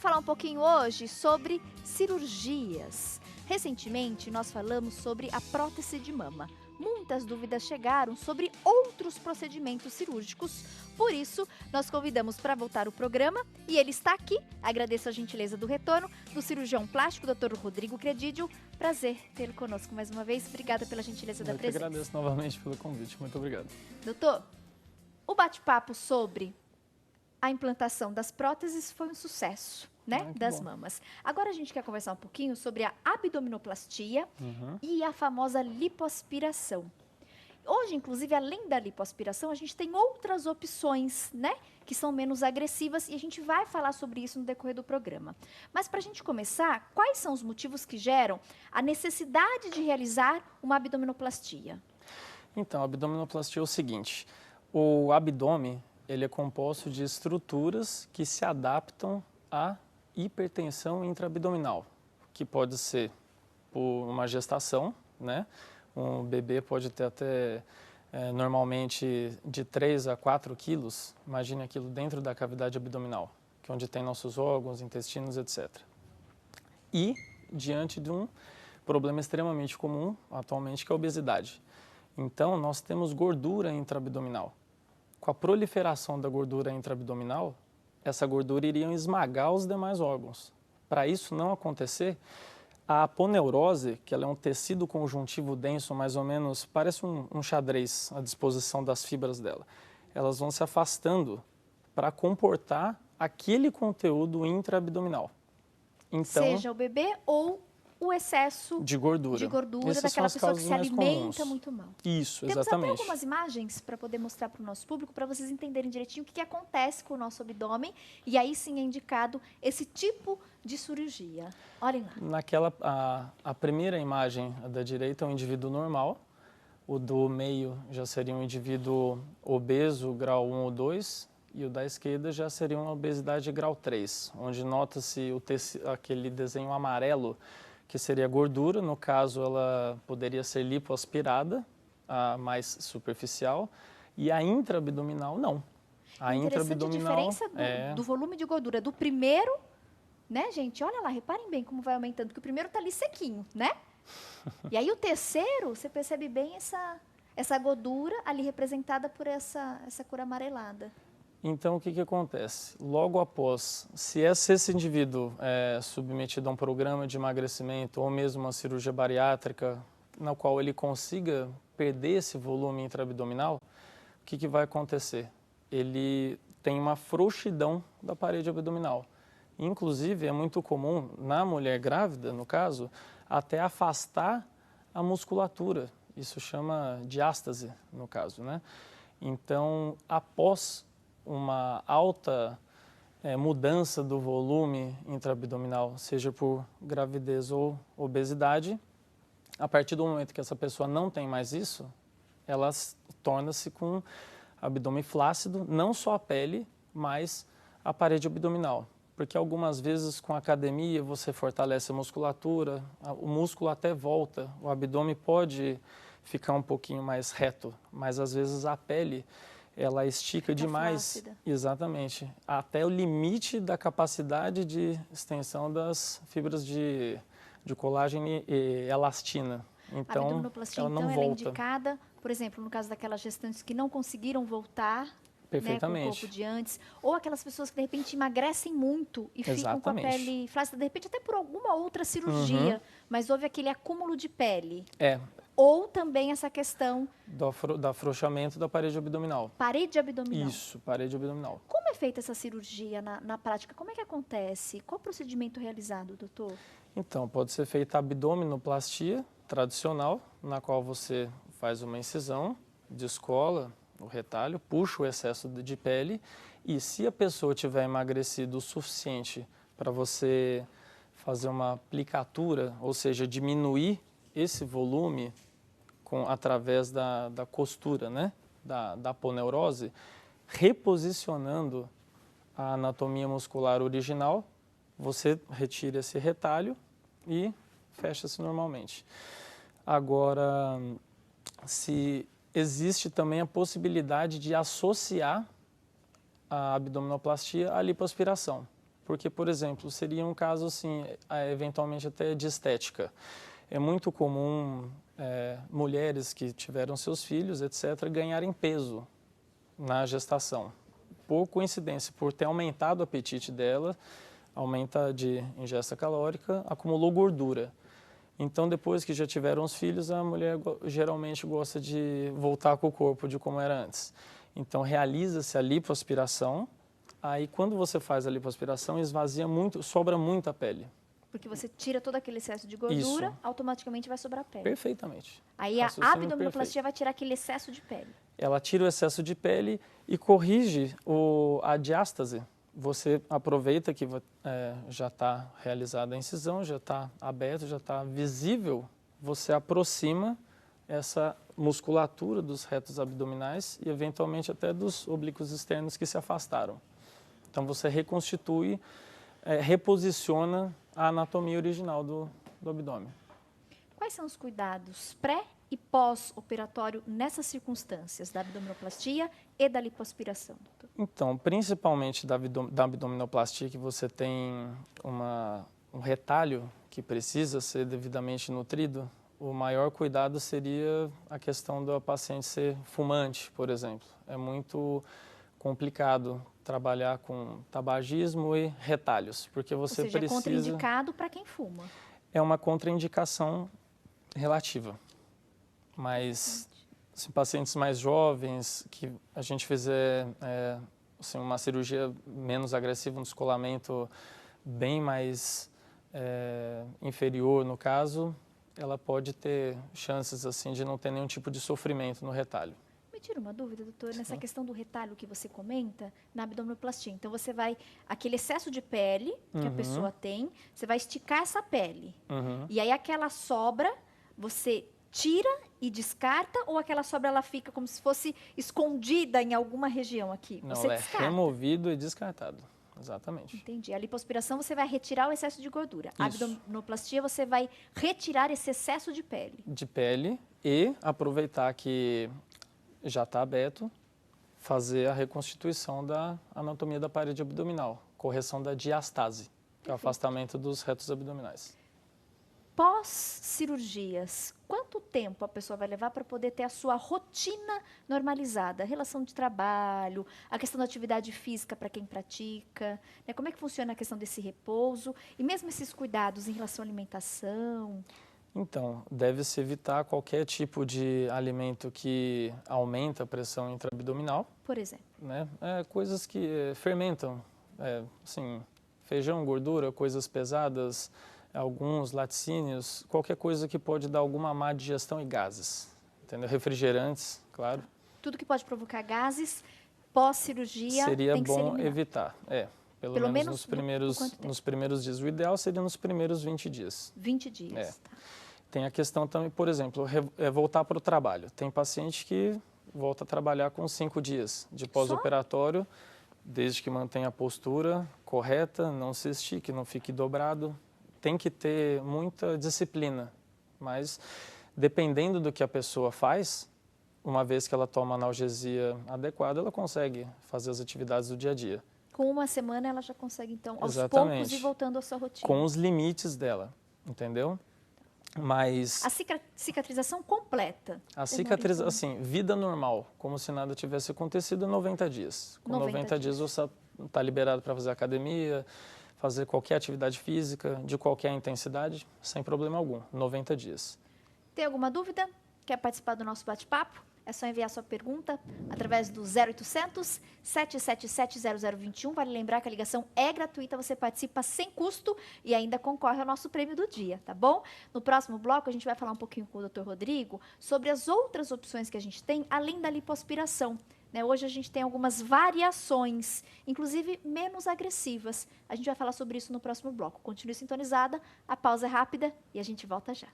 Falar um pouquinho hoje sobre cirurgias. Recentemente, nós falamos sobre a prótese de mama. Muitas dúvidas chegaram sobre outros procedimentos cirúrgicos. Por isso, nós convidamos para voltar o programa e ele está aqui. Agradeço a gentileza do retorno do cirurgião plástico, Dr. Rodrigo Credidio. Prazer tê-lo conosco mais uma vez. Obrigada pela gentileza da presença. Eu que agradeço novamente pelo convite. Muito obrigado. Doutor, o bate-papo sobre a implantação das próteses foi um sucesso, né? Das bom. mamas. Agora a gente quer conversar um pouquinho sobre a abdominoplastia e a famosa lipoaspiração. Hoje, inclusive, além da lipoaspiração, a gente tem outras opções, né? Que são menos agressivas e a gente vai falar sobre isso no decorrer do programa. Mas para a gente começar, quais são os motivos que geram a necessidade de realizar uma abdominoplastia? Então, a abdominoplastia é o seguinte, o abdômen ele é composto de estruturas que se adaptam à hipertensão intraabdominal, que pode ser por uma gestação, né? Um bebê pode ter até, normalmente, de 3 a 4 quilos, imagine aquilo dentro da cavidade abdominal, que é onde tem nossos órgãos, intestinos, etc. E diante de um problema extremamente comum atualmente, que é a obesidade. Então, nós temos gordura intraabdominal. Com a proliferação da gordura intraabdominal, essa gordura iria esmagar os demais órgãos. Para isso não acontecer, a aponeurose, que ela é um tecido conjuntivo denso, mais ou menos, parece um xadrez à disposição das fibras dela. Elas vão se afastando para comportar aquele conteúdo intraabdominal. Então, seja o bebê ou o excesso de gordura daquela pessoa que se alimenta muito mal. Isso, Temos exatamente. até algumas imagens para poder mostrar para o nosso público, para vocês entenderem direitinho o que acontece com o nosso abdômen, e aí sim é indicado esse tipo de cirurgia. Olhem lá. A primeira imagem da direita é um indivíduo normal, o do meio já seria um indivíduo obeso, grau 1 ou 2, e o da esquerda já seria uma obesidade grau 3, onde nota-se aquele desenho amarelo, que seria gordura, no caso ela poderia ser lipoaspirada, a mais superficial, e a intraabdominal não. A intraabdominal, a diferença do volume de gordura do primeiro, né, gente? Olha lá, reparem bem como vai aumentando, porque o primeiro está ali sequinho, né? E aí o terceiro, você percebe bem essa gordura ali representada por essa cor amarelada. Então, o que acontece? Logo após, se esse indivíduo é submetido a um programa de emagrecimento ou mesmo uma cirurgia bariátrica, na qual ele consiga perder esse volume intraabdominal, o que vai acontecer? Ele tem uma frouxidão da parede abdominal. Inclusive, é muito comum, na mulher grávida, no caso, até afastar a musculatura. Isso chama diástase, no caso, né? Então, após uma alta mudança do volume intraabdominal, seja por gravidez ou obesidade, a partir do momento que essa pessoa não tem mais isso, ela torna-se com abdômen flácido, não só a pele, mas a parede abdominal. Porque algumas vezes com a academia você fortalece a musculatura, o músculo até volta, o abdômen pode ficar um pouquinho mais reto, mas às vezes a pele ela estica demais, flácida. Exatamente, até o limite da capacidade de extensão das fibras de colágeno e elastina. Então, a abdominoplastia, ela não então, volta. Ela é indicada, por exemplo, no caso daquelas gestantes que não conseguiram voltar, né, com o corpo de antes, ou aquelas pessoas que de repente emagrecem muito e ficam com a pele flácida, de repente até por alguma outra cirurgia, mas houve aquele acúmulo de pele. Ou também essa questão do afrouxamento da parede abdominal. Parede abdominal. Isso, parede abdominal. Como é feita essa cirurgia na prática? Como é que acontece? Qual o procedimento realizado, doutor? Então, pode ser feita a abdominoplastia tradicional, na qual você faz uma incisão, descola o retalho, puxa o excesso de pele e se a pessoa tiver emagrecido o suficiente para você fazer uma aplicatura, ou seja, diminuir esse volume através da costura, né, da aponeurose, reposicionando a anatomia muscular original, você retira esse retalho e fecha-se normalmente. Agora, se existe também a possibilidade de associar a abdominoplastia à lipoaspiração. Porque, por exemplo, seria um caso assim, eventualmente até de estética. É muito comum mulheres que tiveram seus filhos, etc., ganharem peso na gestação. Por coincidência, por ter aumentado o apetite dela, aumenta de ingesta calórica, acumulou gordura. Então, depois que já tiveram os filhos, a mulher geralmente gosta de voltar com o corpo de como era antes. Então, realiza-se a lipoaspiração. Aí, quando você faz a lipoaspiração, esvazia muito, sobra muita pele. Porque você tira todo aquele excesso de gordura, Isso. automaticamente vai sobrar pele. Perfeitamente. Aí a Raciocínio abdominoplastia vai tirar aquele excesso de pele. Ela tira o excesso de pele e corrige a diástase. Você aproveita que já está realizada a incisão, já está aberto, já está visível, você aproxima essa musculatura dos retos abdominais e eventualmente até dos oblíquos externos que se afastaram. Então você reconstitui, reposiciona a anatomia original do abdômen. Quais são os cuidados pré e pós-operatório nessas circunstâncias da abdominoplastia e da lipoaspiração, doutor? Então, principalmente da abdominoplastia, que você tem um retalho que precisa ser devidamente nutrido, o maior cuidado seria a questão da paciente ser fumante, por exemplo. É muito complicado trabalhar com tabagismo e retalhos, porque você Ou seja, precisa... é contraindicado para quem fuma. É uma contraindicação relativa, mas assim, pacientes mais jovens, que a gente fizer assim, uma cirurgia menos agressiva, um descolamento bem mais inferior no caso, ela pode ter chances assim de não ter nenhum tipo de sofrimento no retalho. Me tira uma dúvida, doutor, nessa Sim. questão do retalho que você comenta na abdominoplastia. Então, você vai, aquele excesso de pele que a pessoa tem, você vai esticar essa pele. E aí, aquela sobra, você tira e descarta, ou aquela sobra, ela fica como se fosse escondida em alguma região aqui? Não, Você ela é descarta. removido e descartado. Exatamente. Entendi. A lipoaspiração, você vai retirar o excesso de gordura. A Isso. abdominoplastia, você vai retirar esse excesso de pele. De pele e aproveitar que já está aberto, fazer a reconstituição da anatomia da parede abdominal, correção da diastase, que é o afastamento dos retos abdominais. Pós-cirurgias, quanto tempo a pessoa vai levar para poder ter a sua rotina normalizada? A relação de trabalho, a questão da atividade física para quem pratica, né? Como é que funciona a questão desse repouso e mesmo esses cuidados em relação à alimentação? Então, deve-se evitar qualquer tipo de alimento que aumenta a pressão intraabdominal. Por exemplo? Né? Coisas que fermentam, assim, feijão, gordura, coisas pesadas, alguns laticínios, qualquer coisa que pode dar alguma má digestão e gases, entendeu? Refrigerantes, claro. Tudo que pode provocar gases, pós-cirurgia, seria tem que ser bom eliminado. evitar, pelo menos nos primeiros dias. O ideal seria nos primeiros 20 dias. 20 dias, tá. Tem a questão também, por exemplo, voltar para o trabalho. Tem paciente que volta a trabalhar com 5 dias de pós-operatório, desde que mantenha a postura correta, não se estique, não fique dobrado. Tem que ter muita disciplina, mas dependendo do que a pessoa faz, uma vez que ela toma analgesia adequada, ela consegue fazer as atividades do dia a dia. Com uma semana ela já consegue, então, aos Exatamente. poucos ir voltando à sua rotina. Com os limites dela, entendeu? Mas... A cicatrização completa. A cicatrização, assim, vida normal, como se nada tivesse acontecido, 90 dias. Com 90 dias você está liberado para fazer academia, fazer qualquer atividade física, de qualquer intensidade, sem problema algum. 90 dias. Tem alguma dúvida? Quer participar do nosso bate-papo? É só enviar sua pergunta através do 0800 777 0021. Vale lembrar que a ligação é gratuita, você participa sem custo e ainda concorre ao nosso prêmio do dia, tá bom? No próximo bloco, a gente vai falar um pouquinho com o Dr. Rodrigo sobre as outras opções que a gente tem, além da lipoaspiração. Né? Hoje a gente tem algumas variações, inclusive menos agressivas. A gente vai falar sobre isso no próximo bloco. Continue sintonizada, a pausa é rápida e a gente volta já.